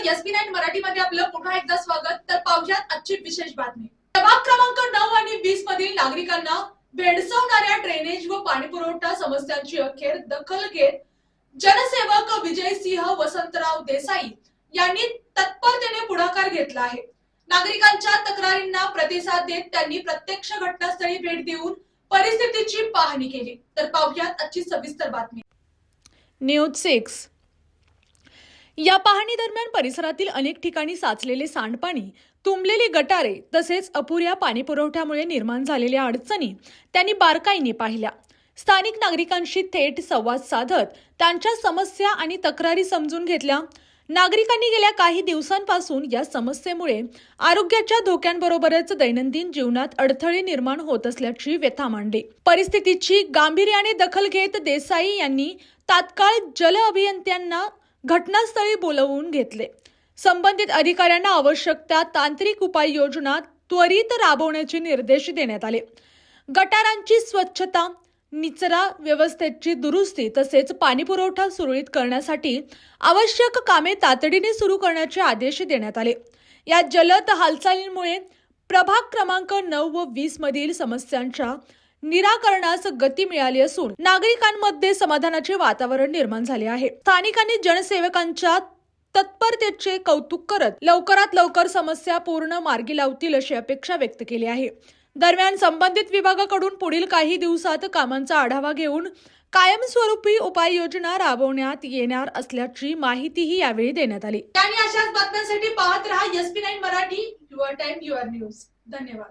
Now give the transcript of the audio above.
SP9 मराठीमध्ये आपलं पुन्हा एकदा स्वागत। तर पाहूयात आजची विशेष बातमी। प्रभाग क्रमांक 9 आणि 20 मधील नागरिकांना भेडसावणाऱ्या ड्रेनेज व पाणी पुरवठा समस्यांची अखेर दखल घेत जनसेवक विजयसिंह वसंतराव देसाई यांनी तत्परतेने पुढाकार घेतला आहे। नागरिकांच्या तक्रारींना प्रतिसाद देत त्यांनी प्रत्यक्ष घटनास्थळी भेट देऊन परिस्थितीची पाहणी केली। तर पाहूयात आजची सविस्तर बातमी। न्यूज 6 या पाहणी दरम्यान परिसरातील अनेक ठिकाणी साचलेले सांडपाणी, तुंबलेली गटारे तसेच अपुऱ्या पाणी पुरवठ्यामुळे निर्माण झालेल्या अडचणी त्यांनी बारकाईने पाहिल्या। स्थानिक नागरिकांशी थेट संवाद साधत त्यांच्या समस्या आणि तक्रारी समजून घेतल्या। नागरिकांनी गेल्या काही दिवसांपासून या समस्येमुळे आरोग्याच्या धोक्यांबरोबरच दैनंदिन जीवनात अडथळे निर्माण होत असल्याची व्यथा मांडली। परिस्थितीची गांभीर्याने दखल घेत देसाई यांनी तात्काळ जल अभियंत्यांना घटनास्थळी बोलवून घेतले। संबंधित अधिकाऱ्यांना आवश्यक त्या तांत्रिक उपाययोजना त्वरित राबवण्याचे निर्देश देण्यात आले। गटारांची स्वच्छता, निचरा व्यवस्थेची दुरुस्ती तसेच पाणीपुरवठा सुरळीत करण्यासाठी आवश्यक कामे तातडीने सुरू करण्याचे आदेश देण्यात आले। या जलद हालचालींमुळे प्रभाग क्रमांक 9 व 20 मधील समस्यांच्या निराकरणास गती मिळाली असून नागरिकांमध्ये समाधानाचे वातावरण निर्माण झाले आहे। स्थानिकांनी जनसेवकांच्या तत्परतेचे कौतुक करत लवकरात लवकर समस्या पूर्ण मार्गी लावतील अशी अपेक्षा व्यक्त केली आहे। दरम्यान संबंधित विभागाकडून पुढील काही दिवसात कामांचा आढावा घेऊन कायमस्वरूपी उपाययोजना राबवण्यात येणार असल्याची माहितीही यावेळी देण्यात आली। आणि अशाच बातम्यांसाठी पाहत रहा SP9 Marathi, your time your news. धन्यवाद।